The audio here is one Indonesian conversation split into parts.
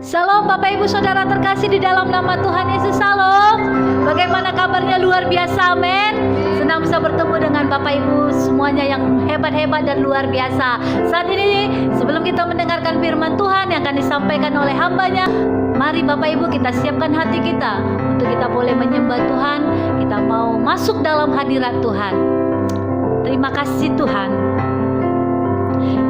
Shalom Bapak Ibu Saudara terkasih di dalam nama Tuhan Yesus. Shalom. Bagaimana kabarnya? Luar biasa, amin. Senang bisa bertemu dengan Bapak Ibu semuanya yang hebat-hebat dan luar biasa. Saat ini sebelum kita mendengarkan firman Tuhan yang akan disampaikan oleh hambanya, mari Bapak Ibu kita siapkan hati kita untuk kita boleh menyembah Tuhan. Kita mau masuk dalam hadirat Tuhan. Terima kasih Tuhan.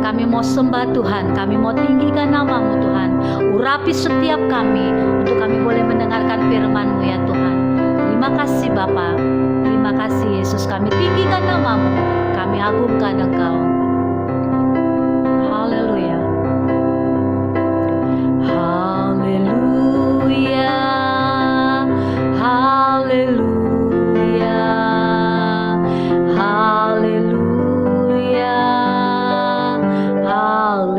Kami mau sembah Tuhan, kami mau tinggikan nama-Mu Tuhan. Urapi setiap kami untuk kami boleh mendengarkan firman-Mu ya Tuhan. Terima kasih Bapa, terima kasih Yesus. Kami tinggikan nama-Mu, kami agungkan Engkau. Haleluya. Haleluya. Haleluya. Haleluya. Haleluya, haleluya,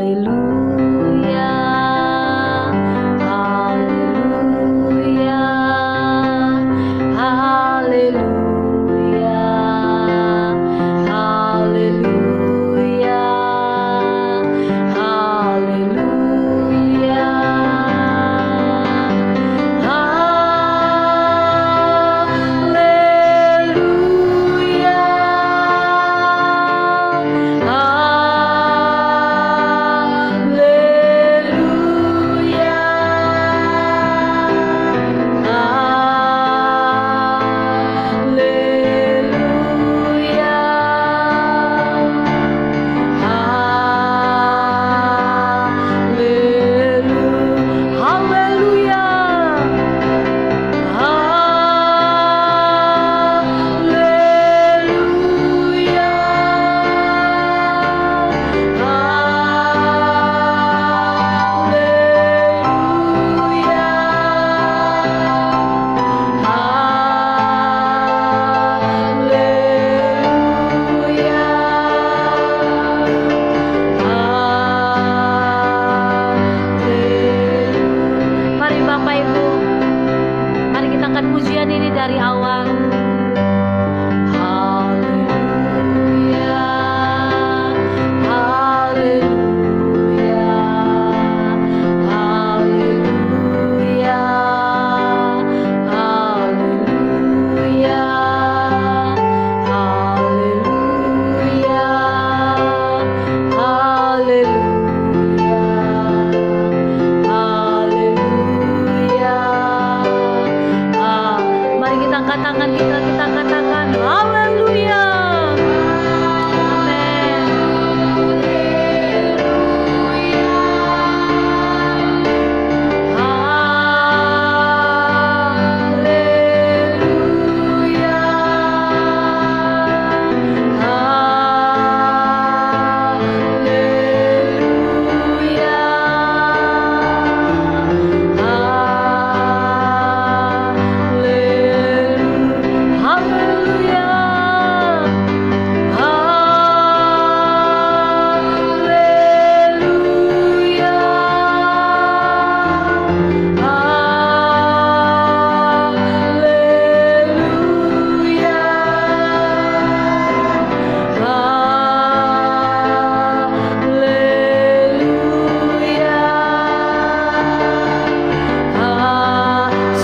haleluya, haleluya, haleluya, pujian ini dari awal. Haleluya, haleluya, haleluya, haleluya, haleluya, haleluya. Mari kita angkat tangan kita katakan haleluya. Amin. Haleluya.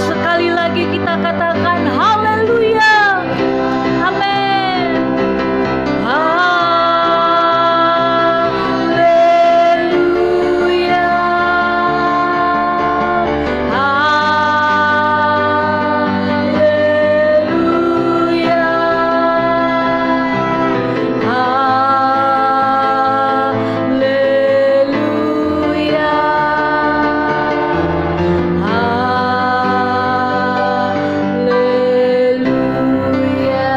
Sekali lagi kita katakan haleluya. Amin. Haleluya. Haleluya. Haleluya. Haleluya.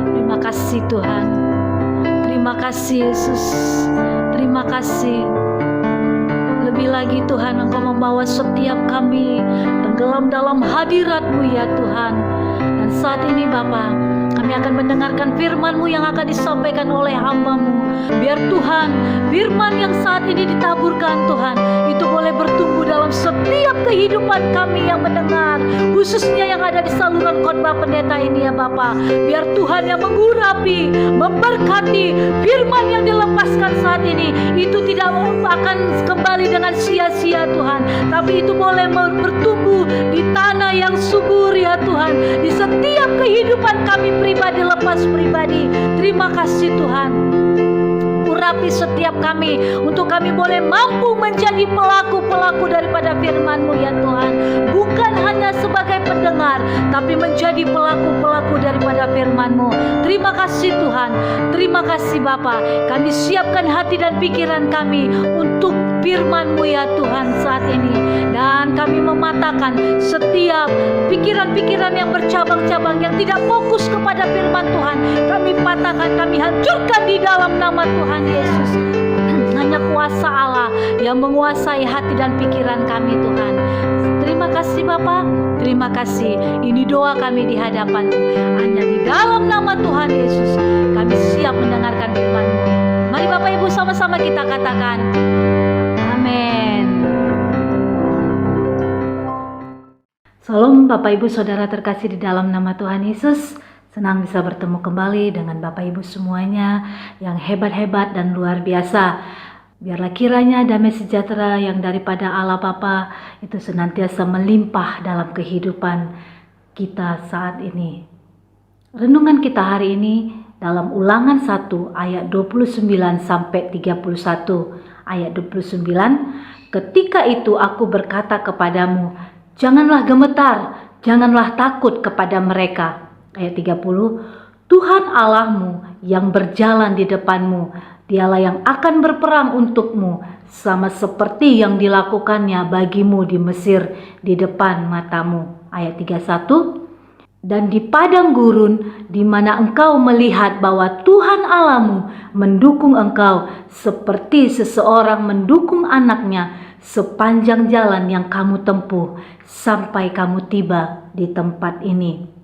Terima kasih Tuhan. Terima kasih Yesus. Terima kasih. Lebih lagi Tuhan, Engkau membawa setiap kami tenggelam dalam hadirat-Mu ya Tuhan. Dan saat ini Bapa, kami akan mendengarkan firman-Mu yang akan disampaikan oleh hamba-Mu. Biar Tuhan, firman yang saat ini ditaburkan Tuhan, itu boleh bertumbuh dalam dalam setiap kehidupan kami yang mendengar, khususnya yang ada di saluran khotbah pendeta ini ya Bapa. Biar Tuhan yang mengurapi, memberkati firman yang dilepaskan saat ini, itu tidak akan kembali dengan sia-sia Tuhan, tapi itu boleh bertumbuh di tanah yang subur ya Tuhan, di setiap kehidupan kami pribadi, lepas pribadi. Terima kasih Tuhan. Urapi setiap kami, untuk kami boleh mampu menjadi pelaku-pelaku daripada firman-Mu ya Tuhan. Bukan hanya sebagai pendengar, tapi menjadi pelaku-pelaku daripada firman-Mu. Terima kasih Tuhan. Terima kasih Bapa. Kami siapkan hati dan pikiran kami untuk firman-Mu ya Tuhan saat ini. Dan kami mematahkan setiap pikiran-pikiran yang bercabang-cabang, yang tidak fokus kepada firman Tuhan. Kami patahkan, kami hancurkan di dalam nama Tuhan Yesus. Hanya kuasa Allah yang menguasai hati dan pikiran kami Tuhan. Terima kasih Bapa, terima kasih. Ini doa kami di hadapan-Mu. Hanya di dalam nama Tuhan Yesus kami siap mendengarkan firman-Mu. Mari Bapak Ibu sama-sama kita katakan amin. Salam Bapak Ibu Saudara terkasih di dalam nama Tuhan Yesus. Senang bisa bertemu kembali dengan Bapak Ibu semuanya yang hebat-hebat dan luar biasa. Biarlah kiranya damai sejahtera yang daripada Allah Bapa itu senantiasa melimpah dalam kehidupan kita saat ini. Renungan kita hari ini dalam Ulangan 1 ayat 29 sampai 31. Ayat 29, ketika itu aku berkata kepadamu, janganlah gemetar, janganlah takut kepada mereka. Ayat 30, Tuhan Allahmu yang berjalan di depanmu, dialah yang akan berperang untukmu, sama seperti yang dilakukannya bagimu di Mesir di depan matamu. Ayat 31, dan di padang gurun di mana engkau melihat bahwa Tuhan Allahmu mendukung engkau seperti seseorang mendukung anaknya sepanjang jalan yang kamu tempuh sampai kamu tiba di tempat ini.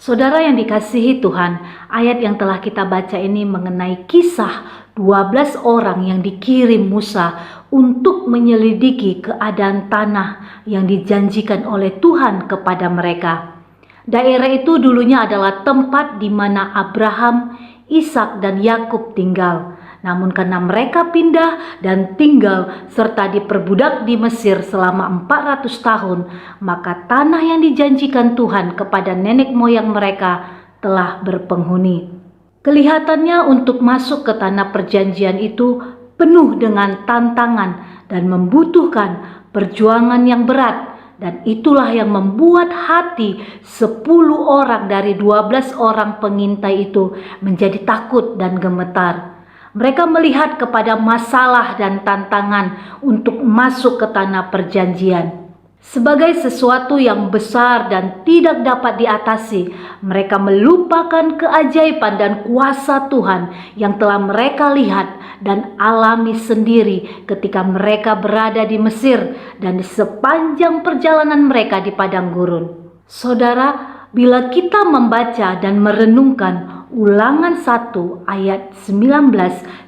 Saudara yang dikasihi Tuhan, ayat yang telah kita baca ini mengenai kisah 12 orang yang dikirim Musa untuk menyelidiki keadaan tanah yang dijanjikan oleh Tuhan kepada mereka. Daerah itu dulunya adalah tempat di mana Abraham, Ishak dan Yakub tinggal. Namun karena mereka pindah dan tinggal serta diperbudak di Mesir selama 400 tahun, maka tanah yang dijanjikan Tuhan kepada nenek moyang mereka telah berpenghuni. Kelihatannya untuk masuk ke tanah perjanjian itu penuh dengan tantangan dan membutuhkan perjuangan yang berat. Dan itulah yang membuat hati 10 orang dari 12 orang pengintai itu menjadi takut dan gemetar. Mereka melihat kepada masalah dan tantangan untuk masuk ke tanah perjanjian sebagai sesuatu yang besar dan tidak dapat diatasi. Mereka melupakan keajaiban dan kuasa Tuhan yang telah mereka lihat dan alami sendiri ketika mereka berada di Mesir dan di sepanjang perjalanan mereka di padang gurun. Saudara, bila kita membaca dan merenungkan Ulangan 1 ayat 19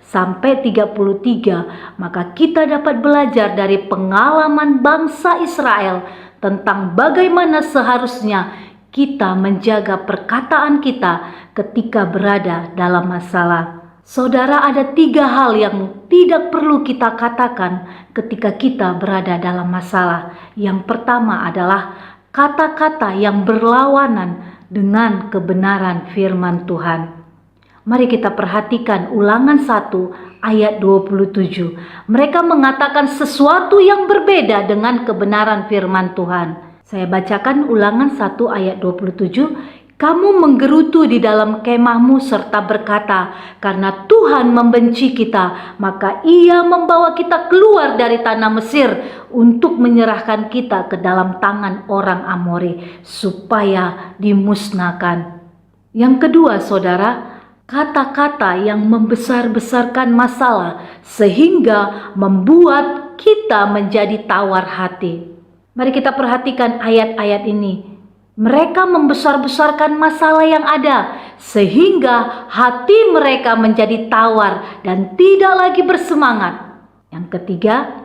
sampai 33, maka kita dapat belajar dari pengalaman bangsa Israel tentang bagaimana seharusnya kita menjaga perkataan kita ketika berada dalam masalah. Saudara, ada 3 hal yang tidak perlu kita katakan ketika kita berada dalam masalah. Yang pertama adalah kata-kata yang berlawanan dengan kebenaran firman Tuhan. Mari kita perhatikan Ulangan 1 ayat 27. Mereka mengatakan sesuatu yang berbeda dengan kebenaran firman Tuhan. Saya bacakan Ulangan 1 ayat 27. Kamu menggerutu di dalam kemahmu serta berkata, karena Tuhan membenci kita, maka Ia membawa kita keluar dari tanah Mesir untuk menyerahkan kita ke dalam tangan orang Amori supaya dimusnahkan. Yang kedua, saudara, kata-kata yang membesar-besarkan masalah sehingga membuat kita menjadi tawar hati. Mari kita perhatikan ayat-ayat ini. Mereka membesar-besarkan masalah yang ada sehingga hati mereka menjadi tawar dan tidak lagi bersemangat. Yang ketiga,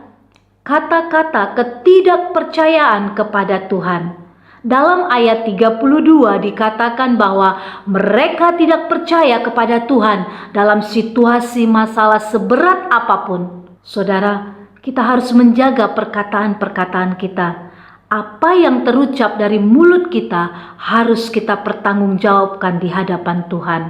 kata-kata ketidakpercayaan kepada Tuhan. Dalam ayat 32 dikatakan bahwa mereka tidak percaya kepada Tuhan dalam situasi masalah seberat apapun. Saudara, kita harus menjaga perkataan-perkataan kita. Apa yang terucap dari mulut kita harus kita pertanggungjawabkan di hadapan Tuhan.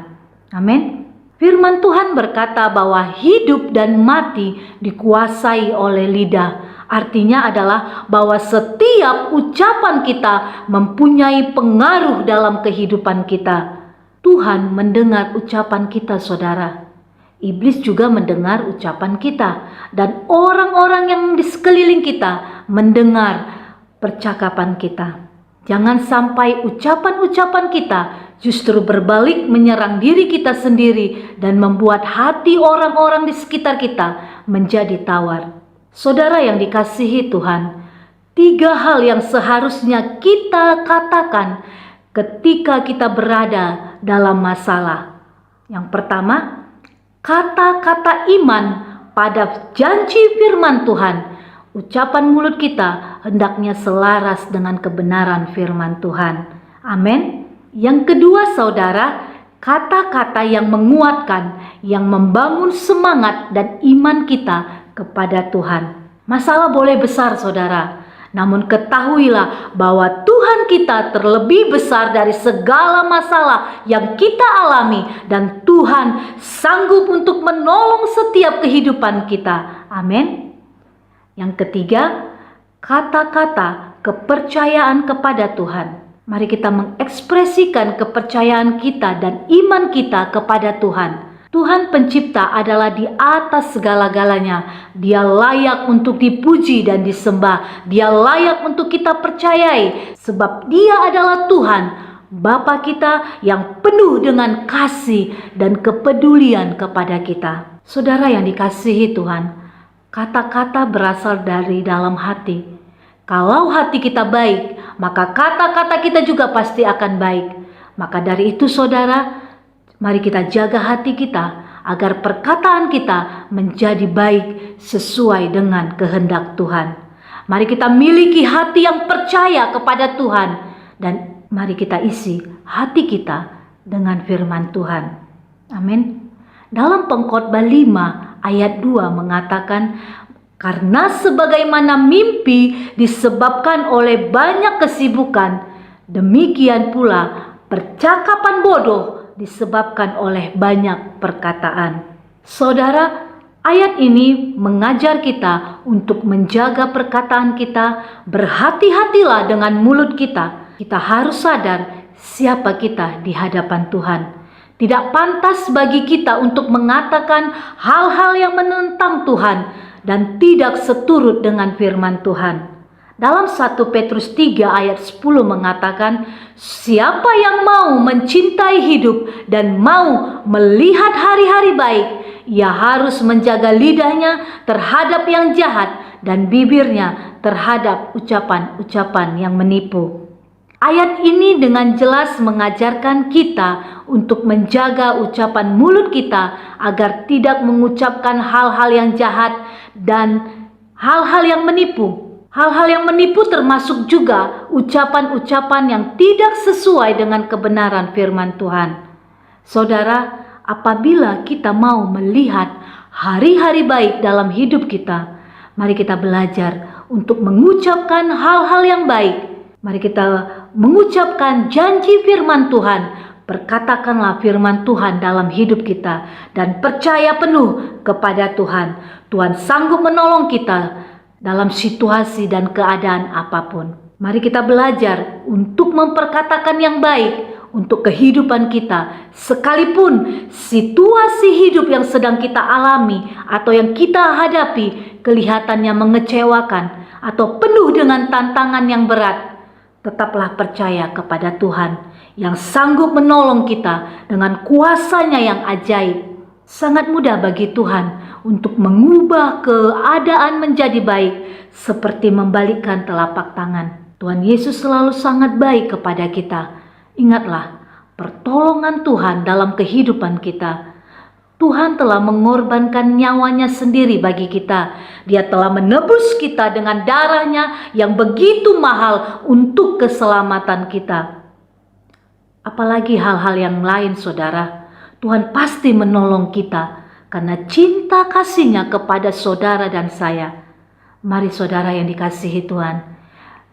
Amin. Firman Tuhan berkata bahwa hidup dan mati dikuasai oleh lidah. Artinya adalah bahwa setiap ucapan kita mempunyai pengaruh dalam kehidupan kita. Tuhan mendengar ucapan kita, saudara. Iblis juga mendengar ucapan kita. Dan orang-orang yang di sekeliling kita mendengar percakapan kita. Jangan sampai ucapan-ucapan kita justru berbalik menyerang diri kita sendiri dan membuat hati orang-orang di sekitar kita menjadi tawar. Saudara yang dikasihi Tuhan, 3 hal yang seharusnya kita katakan ketika kita berada dalam masalah. Yang pertama, kata-kata iman pada janji firman Tuhan. Ucapan mulut kita hendaknya selaras dengan kebenaran firman Tuhan. Amin. Yang kedua, saudara, kata-kata yang menguatkan, yang membangun semangat dan iman kita kepada Tuhan. Masalah boleh besar, saudara, namun ketahuilah bahwa Tuhan kita terlebih besar dari segala masalah yang kita alami, dan Tuhan sanggup untuk menolong setiap kehidupan kita. Amin. Yang ketiga, kata-kata kepercayaan kepada Tuhan. Mari kita mengekspresikan kepercayaan kita dan iman kita kepada Tuhan. Tuhan pencipta adalah di atas segala-galanya. Dia layak untuk dipuji dan disembah. Dia layak untuk kita percayai, sebab Dia adalah Tuhan, Bapa kita yang penuh dengan kasih dan kepedulian kepada kita. Saudara yang dikasihi Tuhan, kata-kata berasal dari dalam hati. Kalau hati kita baik, maka kata-kata kita juga pasti akan baik. Maka dari itu, saudara, mari kita jaga hati kita agar perkataan kita menjadi baik sesuai dengan kehendak Tuhan. Mari kita miliki hati yang percaya kepada Tuhan, dan mari kita isi hati kita dengan firman Tuhan. Amin. Dalam Pengkhotbah 5 ayat 2 mengatakan, karena sebagaimana mimpi disebabkan oleh banyak kesibukan, demikian pula percakapan bodoh disebabkan oleh banyak perkataan. Saudara, ayat ini mengajar kita untuk menjaga perkataan kita. Berhati-hatilah dengan mulut kita. Kita harus sadar siapa kita di hadapan Tuhan. Tidak pantas bagi kita untuk mengatakan hal-hal yang menentang Tuhan dan tidak seturut dengan firman Tuhan. Dalam 1 Petrus 3 ayat 10 mengatakan, siapa yang mau mencintai hidup dan mau melihat hari-hari baik, ia harus menjaga lidahnya terhadap yang jahat dan bibirnya terhadap ucapan-ucapan yang menipu. Ayat ini dengan jelas mengajarkan kita untuk menjaga ucapan mulut kita agar tidak mengucapkan hal-hal yang jahat dan hal-hal yang menipu. Hal-hal yang menipu termasuk juga ucapan-ucapan yang tidak sesuai dengan kebenaran firman Tuhan. Saudara, apabila kita mau melihat hari-hari baik dalam hidup kita, mari kita belajar untuk mengucapkan hal-hal yang baik. Mari kita mengucapkan janji firman Tuhan. Perkatakanlah firman Tuhan dalam hidup kita dan percaya penuh kepada Tuhan. Tuhan sanggup menolong kita dalam situasi dan keadaan apapun. Mari kita belajar untuk memperkatakan yang baik untuk kehidupan kita, sekalipun situasi hidup yang sedang kita alami atau yang kita hadapi kelihatannya mengecewakan atau penuh dengan tantangan yang berat. Tetaplah percaya kepada Tuhan yang sanggup menolong kita dengan kuasa-Nya yang ajaib. Sangat mudah bagi Tuhan untuk mengubah keadaan menjadi baik, seperti membalikkan telapak tangan. Tuhan Yesus selalu sangat baik kepada kita. Ingatlah pertolongan Tuhan dalam kehidupan kita. Tuhan telah mengorbankan nyawanya sendiri bagi kita. Dia telah menebus kita dengan darahnya yang begitu mahal untuk keselamatan kita. Apalagi hal-hal yang lain, saudara, Tuhan pasti menolong kita karena cinta kasih-Nya kepada saudara dan saya. Mari saudara yang dikasihi Tuhan,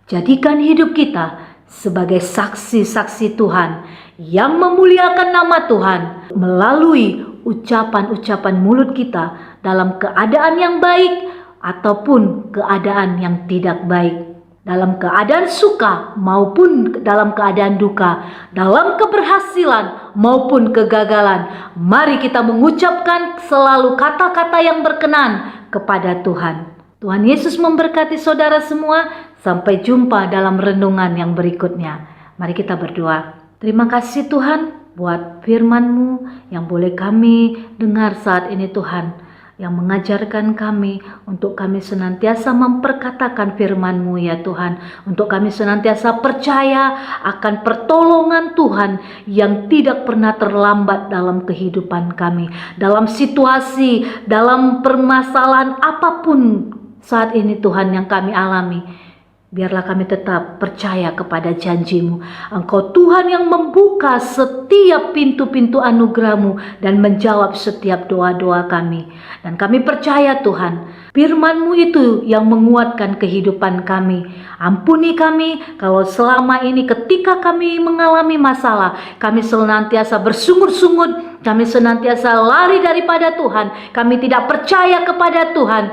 jadikan hidup kita sebagai saksi-saksi Tuhan yang memuliakan nama Tuhan melalui ucapan-ucapan mulut kita dalam keadaan yang baik ataupun keadaan yang tidak baik, dalam keadaan suka maupun dalam keadaan duka, dalam keberhasilan maupun kegagalan. Mari kita mengucapkan selalu kata-kata yang berkenan kepada Tuhan. Tuhan Yesus memberkati saudara semua. Sampai jumpa dalam renungan yang berikutnya. Mari kita berdoa. Terima kasih Tuhan buat firman-Mu yang boleh kami dengar saat ini Tuhan, yang mengajarkan kami untuk kami senantiasa memperkatakan firman-Mu ya Tuhan, untuk kami senantiasa percaya akan pertolongan Tuhan yang tidak pernah terlambat dalam kehidupan kami, dalam situasi, dalam permasalahan apapun saat ini Tuhan yang kami alami. Biarlah kami tetap percaya kepada janji-Mu. Engkau Tuhan yang membuka setiap pintu-pintu anugerah-Mu dan menjawab setiap doa-doa kami. Dan kami percaya Tuhan, firman-Mu itu yang menguatkan kehidupan kami. Ampuni kami kalau selama ini ketika kami mengalami masalah, kami senantiasa bersungut-sungut, kami senantiasa lari daripada Tuhan, kami tidak percaya kepada Tuhan.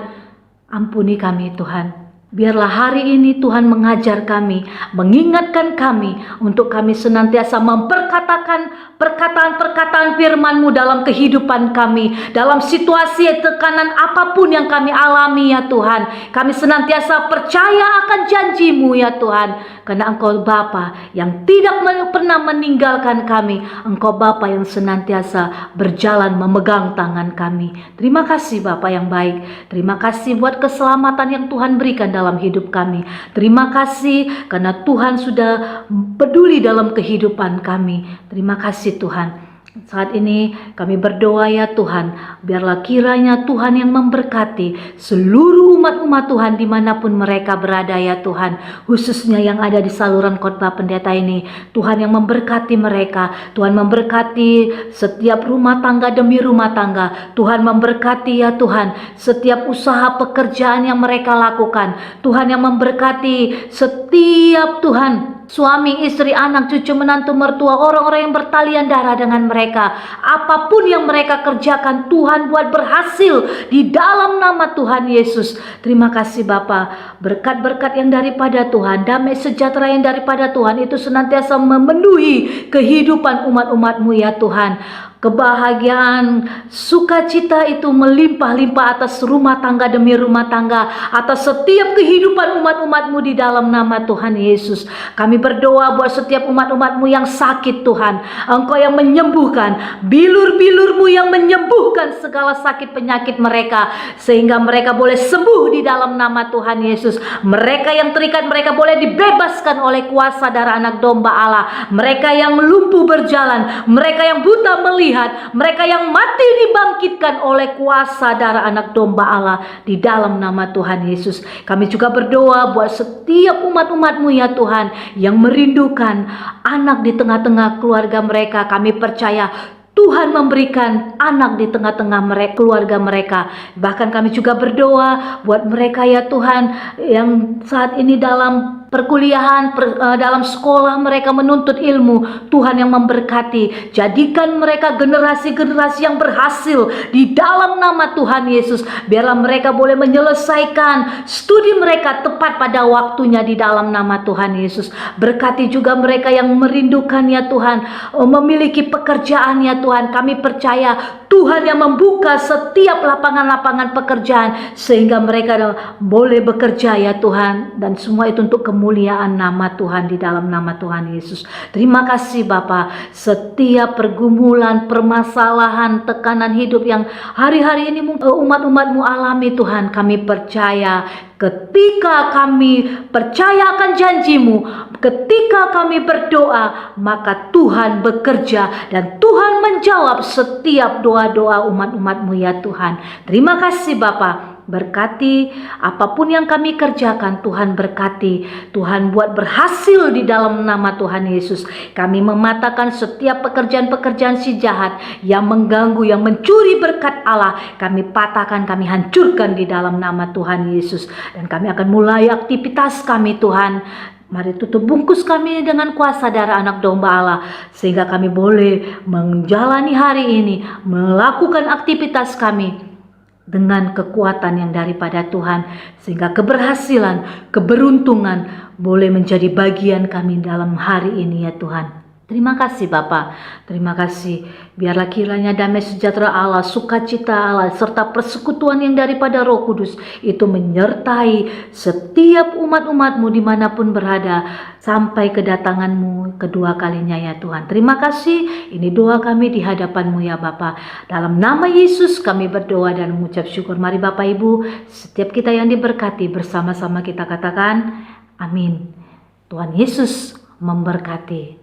Ampuni kami Tuhan. Biarlah hari ini Tuhan mengajar kami, mengingatkan kami untuk kami senantiasa memperkatakan perkataan-perkataan firman-Mu dalam kehidupan kami, dalam situasi tekanan apapun yang kami alami ya Tuhan. Kami senantiasa percaya akan janji-Mu ya Tuhan, karena Engkau Bapa yang tidak pernah meninggalkan kami. Engkau Bapa yang senantiasa berjalan memegang tangan kami. Terima kasih Bapa yang baik. Terima kasih buat keselamatan yang Tuhan berikan dalam hidup kami. Terima kasih karena Tuhan sudah peduli dalam kehidupan kami. Terima kasih Tuhan. Saat ini kami berdoa ya Tuhan, biarlah kiranya Tuhan yang memberkati seluruh umat-umat Tuhan dimanapun mereka berada ya Tuhan, khususnya yang ada di saluran khotbah pendeta ini. Tuhan yang memberkati mereka, Tuhan memberkati setiap rumah tangga demi rumah tangga. Tuhan memberkati ya Tuhan setiap usaha pekerjaan yang mereka lakukan. Tuhan yang memberkati setiap Tuhan suami, istri, anak, cucu, menantu, mertua, orang-orang yang bertalian darah dengan mereka. Apapun yang mereka kerjakan, Tuhan buat berhasil di dalam nama Tuhan Yesus. Terima kasih Bapa. Berkat-berkat yang daripada Tuhan, damai sejahtera yang daripada Tuhan itu senantiasa memenuhi kehidupan umat-umat-Mu ya Tuhan. Kebahagiaan, sukacita itu melimpah-limpah atas rumah tangga demi rumah tangga, atas setiap kehidupan umat-umat-Mu di dalam nama Tuhan Yesus. Kami berdoa buat setiap umat-umat-Mu yang sakit Tuhan, Engkau yang menyembuhkan, bilur-bilur-Mu yang menyembuhkan segala sakit penyakit mereka, sehingga mereka boleh sembuh di dalam nama Tuhan Yesus. Mereka yang terikat, mereka boleh dibebaskan oleh kuasa darah anak domba Allah. Mereka yang lumpuh berjalan, mereka yang buta melihat, mereka yang mati dibangkitkan oleh kuasa darah anak domba Allah di dalam nama Tuhan Yesus. Kami juga berdoa buat setiap umat-umat-Mu ya Tuhan yang merindukan anak di tengah-tengah keluarga mereka. Kami percaya Tuhan memberikan anak di tengah-tengah mereka, keluarga mereka. Bahkan kami juga berdoa buat mereka ya Tuhan yang saat ini dalam perkuliahan, dalam sekolah mereka menuntut ilmu. Tuhan yang memberkati, jadikan mereka generasi-generasi yang berhasil di dalam nama Tuhan Yesus. Biarlah mereka boleh menyelesaikan studi mereka tepat pada waktunya di dalam nama Tuhan Yesus. Berkati juga mereka yang merindukan ya Tuhan, memiliki pekerjaan ya Tuhan. Kami percaya Tuhan yang membuka setiap lapangan-lapangan pekerjaan sehingga mereka boleh bekerja ya Tuhan, dan semua itu untuk kemuliaan nama Tuhan di dalam nama Tuhan Yesus. Terima kasih Bapa. Setiap pergumulan, permasalahan, tekanan hidup yang hari-hari ini umat-umat-Mu alami Tuhan, kami percaya Ketika kami percaya akan janji-Mu, ketika kami berdoa, maka Tuhan bekerja dan Tuhan menjawab setiap doa-doa umat-umat-Mu ya Tuhan. Terima kasih Bapa. Berkati apapun yang kami kerjakan, Tuhan berkati. Tuhan buat berhasil di dalam nama Tuhan Yesus. Kami mematahkan setiap pekerjaan-pekerjaan si jahat yang mengganggu, yang mencuri berkat Allah. Kami patahkan, kami hancurkan di dalam nama Tuhan Yesus. Dan kami akan mulai aktivitas kami Tuhan. Mari tutup bungkus kami dengan kuasa darah anak domba Allah, sehingga kami boleh menjalani hari ini, melakukan aktivitas kami dengan kekuatan yang daripada Tuhan, sehingga keberhasilan, keberuntungan boleh menjadi bagian kami dalam hari ini ya Tuhan. Terima kasih Bapa, terima kasih. Biarlah kiranya damai sejahtera Allah, sukacita Allah, serta persekutuan yang daripada Roh Kudus itu menyertai setiap umat-umat-Mu dimanapun berada, sampai kedatangan-Mu kedua kalinya ya Tuhan. Terima kasih, ini doa kami di hadapan-Mu ya Bapa. Dalam nama Yesus kami berdoa dan mengucap syukur. Mari Bapak Ibu, setiap kita yang diberkati, bersama-sama kita katakan amin. Tuhan Yesus memberkati.